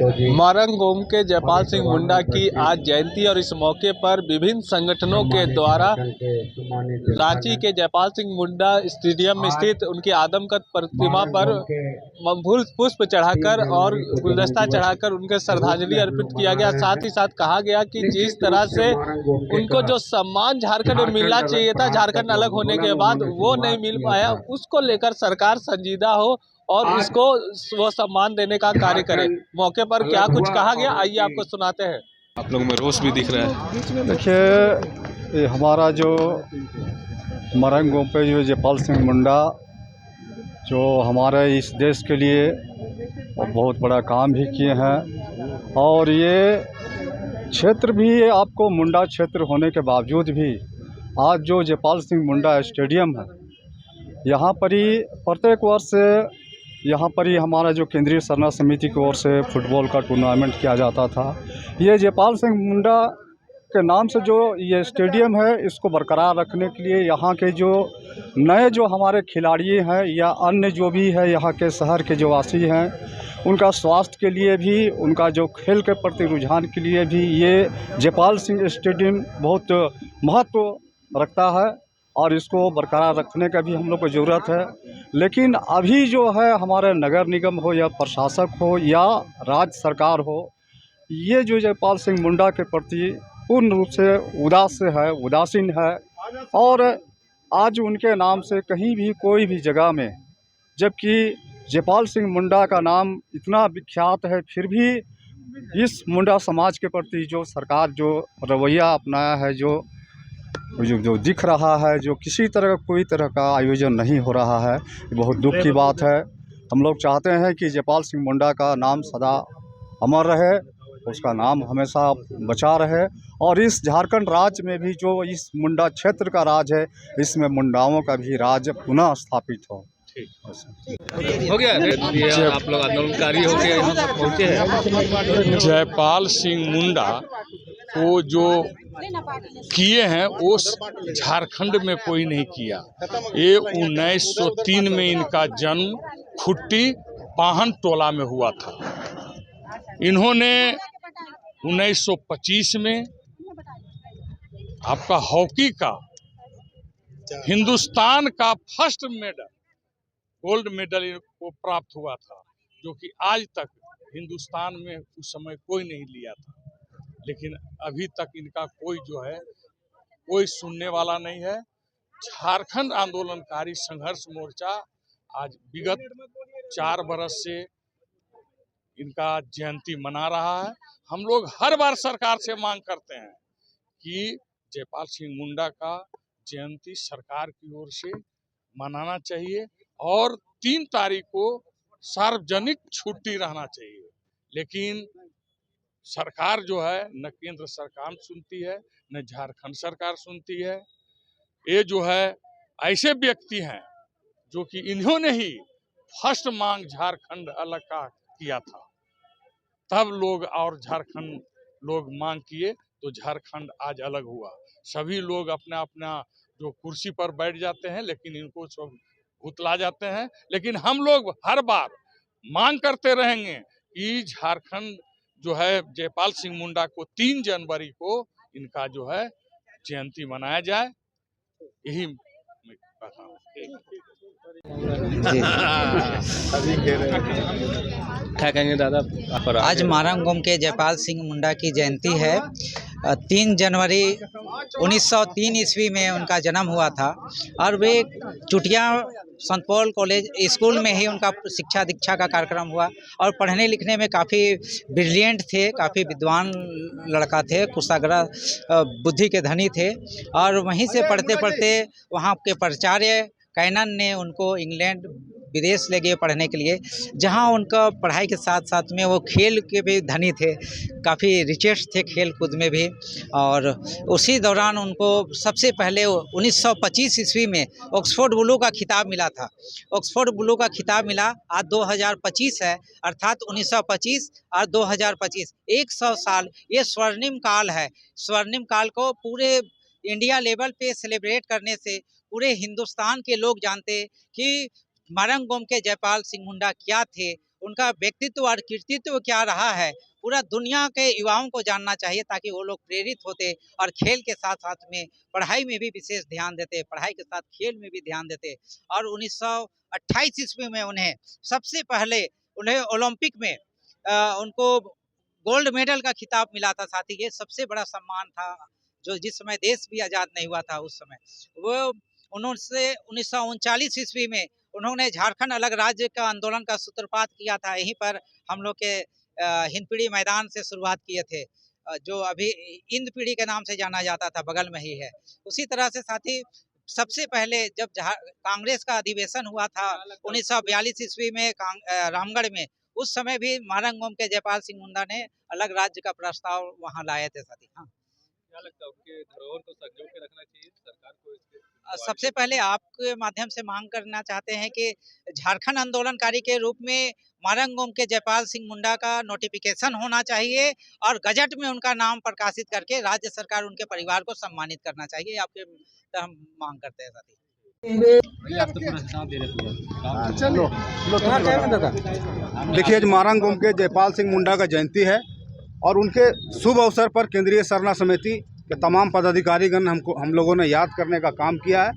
मारंग के जयपाल सिंह मुंडा की आज जयंती और इस मौके पर विभिन्न संगठनों के द्वारा रांची के जयपाल सिंह मुंडा स्टेडियम में स्थित उनकी आदमकद प्रतिमा पर फूल पुष्प चढ़ाकर और गुलदस्ता चढ़ाकर उनके श्रद्धांजलि अर्पित किया गया। साथ ही साथ कहा गया कि जिस तरह से उनको जो सम्मान झारखंड में मिलना चाहिए था, झारखंड अलग होने के बाद वो नहीं मिल पाया, उसको लेकर सरकार संजीदा हो और इसको वो सम्मान देने का कार्य करे। मौके पर क्या कुछ कहा गया, आइए आपको सुनाते हैं। आप लोग में रोष भी दिख रहा है। देखिए, हमारा जो मरंग पे जो जयपाल सिंह मुंडा जो हमारे इस देश के लिए बहुत बड़ा काम भी किए हैं, और ये क्षेत्र भी आपको मुंडा क्षेत्र होने के बावजूद भी आज जो जयपाल सिंह मुंडा स्टेडियम है, यहाँ पर ही प्रत्येक वर्ष यहाँ पर ही हमारा जो केंद्रीय सरना समिति की ओर से फुटबॉल का टूर्नामेंट किया जाता था। ये जयपाल सिंह मुंडा के नाम से जो ये स्टेडियम है, इसको बरकरार रखने के लिए यहाँ के जो नए जो हमारे खिलाड़ी हैं या अन्य जो भी है यहाँ के शहर के जो वासी हैं, उनका स्वास्थ्य के लिए भी, उनका जो खेल के प्रति रुझान के लिए भी ये जयपाल सिंह स्टेडियम बहुत महत्व रखता है और इसको बरकरार रखने का भी हम लोग को ज़रूरत है। लेकिन अभी जो है हमारे नगर निगम हो या प्रशासक हो या राज्य सरकार हो, ये जो जयपाल सिंह मुंडा के प्रति पूर्ण रूप से उदासीन है और आज उनके नाम से कहीं भी कोई भी जगह में, जबकि जयपाल सिंह मुंडा का नाम इतना विख्यात है, फिर भी इस मुंडा समाज के प्रति जो सरकार जो रवैया अपनाया है, जो दिख रहा है, जो किसी तरह कोई तरह का आयोजन नहीं हो रहा है, ये बहुत दुख की बात है। हम लोग चाहते हैं कि जयपाल सिंह मुंडा का नाम सदा अमर रहे, उसका नाम हमेशा बचा रहे और इस झारखंड राज्य में भी जो इस मुंडा क्षेत्र का राज है, इसमें मुंडाओं का भी राज पुनः स्थापित हो। हो गया ये आप लोग आंदोलनकारी होकर यहाँ तक पहुँचे हैं। जयपाल सिंह मुंडा को जो किए हैं वो झारखंड में कोई नहीं किया। ये 1903 में इनका जन्म खुट्टी पाहन टोला में हुआ था। इन्होंने 1925 में आपका हॉकी का हिंदुस्तान का फर्स्ट मेडल, गोल्ड मेडल को प्राप्त हुआ था, जो कि आज तक हिंदुस्तान में उस समय कोई नहीं लिया था। लेकिन अभी तक इनका कोई जो है कोई सुनने वाला नहीं है। झारखंड आंदोलनकारी संघर्ष मोर्चा आज विगत 4 बरस से इनका जयंती मना रहा है। हम लोग हर बार सरकार से मांग करते हैं कि जयपाल सिंह मुंडा का जयंती सरकार की ओर से मनाना चाहिए और 3 तारीख को सार्वजनिक छुट्टी रहना चाहिए। लेकिन सरकार जो है न केंद्र सरकार सुनती है, न झारखंड सरकार सुनती है। ये जो है ऐसे व्यक्ति हैं जो कि इन्होंने ही फर्स्ट मांग झारखंड अलग का किया था, तब लोग और झारखंड लोग मांग किए तो झारखंड आज अलग हुआ। सभी लोग अपना अपना जो कुर्सी पर बैठ जाते हैं, लेकिन इनको सब भुतला जाते हैं। लेकिन हम लोग हर बार मांग करते रहेंगे कि झारखंड जो है जयपाल सिंह मुंडा को 3 जनवरी को इनका जो है जयंती मनाया जाए, यही मैं कहता हूँ। क्या कहेंगे दादा? आज मारंग के जयपाल सिंह मुंडा की जयंती है। 3 जनवरी 1903 ईस्वी में उनका जन्म हुआ था और वे चुटिया संत पॉल कॉलेज स्कूल में ही उनका शिक्षा दीक्षा का कार्यक्रम हुआ और पढ़ने लिखने में काफ़ी ब्रिलियंट थे, काफ़ी विद्वान लड़का थे, कुशाग्र बुद्धि के धनी थे। और वहीं से पढ़ते पढ़ते वहाँ के प्राचार्य कैनन ने उनको इंग्लैंड विदेश ले गए पढ़ने के लिए, जहां उनका पढ़ाई के साथ साथ में वो खेल के भी धनी थे, काफ़ी रिचेस्ट थे खेल कूद में भी। और उसी दौरान उनको सबसे पहले 1925 ईस्वी में ऑक्सफोर्ड ब्लू का खिताब मिला था। ऑक्सफोर्ड ब्लू का खिताब मिला। आज 2025 है, अर्थात 1925 और 2025 100 साल, ये स्वर्णिम काल है। स्वर्णिम काल को पूरे इंडिया लेवल पे सेलिब्रेट करने से पूरे हिंदुस्तान के लोग जानते कि मारंग के जयपाल सिंह मुंडा क्या थे उनका व्यक्तित्व और कृतित्व क्या रहा है पूरा दुनिया के युवाओं को जानना चाहिए, ताकि वो लोग प्रेरित होते और खेल के साथ साथ में पढ़ाई में भी विशेष ध्यान देते, पढ़ाई के साथ खेल में भी ध्यान देते। और 1928 ईस्वी में उन्हें सबसे पहले ओलंपिक में उनको गोल्ड मेडल का खिताब मिला था। साथ ही ये सबसे बड़ा सम्मान था, जो जिस समय देश भी आज़ाद नहीं हुआ था उस समय। वो उन्होंने 1939 ईस्वी में उन्होंने झारखंड अलग राज्य का आंदोलन का सूत्रपात किया था। यहीं पर हम लोग के हिंदपीढ़ी मैदान से शुरुआत किए थे, जो अभी इंदपीढ़ी के नाम से जाना जाता था, बगल में ही है। उसी तरह से साथ ही सबसे पहले जब कांग्रेस का अधिवेशन हुआ था 1942 ईस्वी में रामगढ़ में, उस समय भी महारंग गोम के जयपाल सिंह मुंडा ने अलग राज्य का प्रस्ताव वहां लाए थे। साथी हाँ, क्या लगता है उनके धरोहर को संजो के रखना चाहिए सरकार को? सबसे पहले आपके माध्यम से मांग करना चाहते हैं कि झारखंड आंदोलनकारी के रूप में महारंग गोम के जयपाल सिंह मुंडा का नोटिफिकेशन होना चाहिए और गजट में उनका नाम प्रकाशित करके राज्य सरकार उनके परिवार को सम्मानित करना चाहिए। आपके हम मांग करते हैं साथी। देखिए, आज महारंग गोम के जयपाल सिंह मुंडा का जयंती है और उनके शुभ अवसर पर केंद्रीय सरना समिति के तमाम पदाधिकारीगण हम लोगों ने याद करने का काम किया है।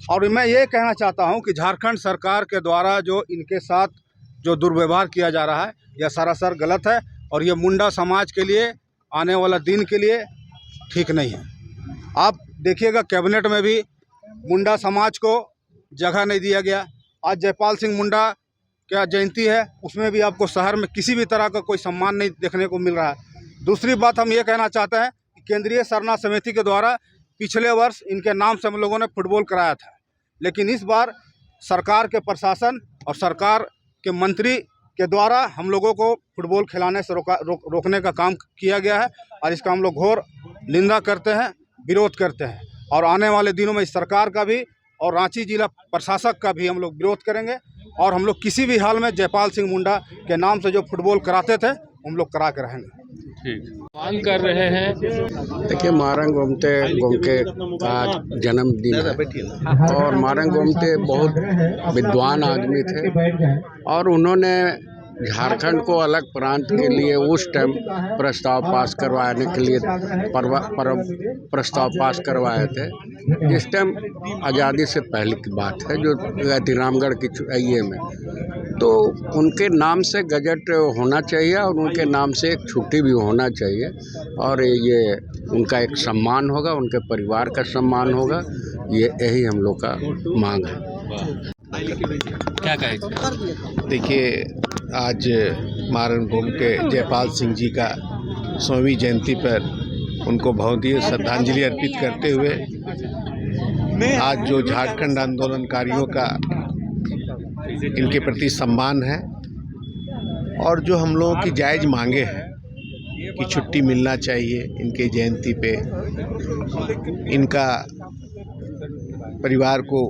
और मैं ये कहना चाहता हूं कि झारखंड सरकार के द्वारा जो इनके साथ जो दुर्व्यवहार किया जा रहा है, यह सरासर गलत है और ये मुंडा समाज के लिए आने वाला दिन के लिए ठीक नहीं है। आप देखिएगा, कैबिनेट में भी मुंडा समाज को जगह नहीं दिया गया। आज जयपाल सिंह मुंडा क्या जयंती है, उसमें भी आपको शहर में किसी भी तरह का कोई सम्मान नहीं देखने को मिल रहा है। दूसरी बात हम ये कहना चाहते हैं कि केंद्रीय सरना समिति के द्वारा पिछले वर्ष इनके नाम से हम लोगों ने फुटबॉल कराया था, लेकिन इस बार सरकार के प्रशासन और सरकार के मंत्री के द्वारा हम लोगों को फुटबॉल खिलाने से रोकने का काम किया गया है और इसका हम लोग घोर निंदा करते हैं, विरोध करते हैं। और आने वाले दिनों में इस सरकार का भी और रांची जिला प्रशासक का भी हम लोग विरोध करेंगे और हम लोग किसी भी हाल में जयपाल सिंह मुंडा के नाम से जो फुटबॉल कराते थे हम लोग करा के रहेंगे। ठीक, मांग कर रहे हैं। देखिए, महारंग गोमते का जन्मदिन है और महारंग गोमते बहुत विद्वान आदमी थे और उन्होंने झारखंड को अलग प्रांत के लिए उस टाइम प्रस्ताव पास करवाने के लिए प्रस्ताव पास करवाए थे, जिस टाइम आज़ादी से पहले की बात है, जो थी रामगढ़ की ये में। तो उनके नाम से गजट होना चाहिए और उनके नाम से एक छुट्टी भी होना चाहिए और ये उनका एक सम्मान होगा, उनके परिवार का सम्मान होगा। यही हम लोग का मांग है। क्या कहेंगे? देखिए, आज महारंग गोम के जयपाल सिंह जी का 100वीं जयंती पर उनको भावभीनी श्रद्धांजलि अर्पित करते हुए आज जो झारखंड आंदोलनकारियों का इनके प्रति सम्मान है और जो हम लोगों की जायज़ मांगे हैं कि छुट्टी मिलना चाहिए इनके जयंती पे, इनका परिवार को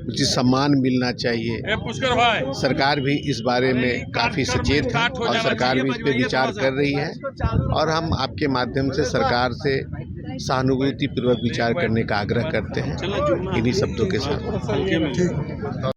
उचित सम्मान मिलना चाहिए। सरकार भी इस बारे में काफ़ी सचेत है और सरकार भी इस पर विचार कर रही है और हम आपके माध्यम से सरकार से सहानुभूतिपूर्वक विचार करने का आग्रह करते हैं इन्हीं शब्दों के साथ।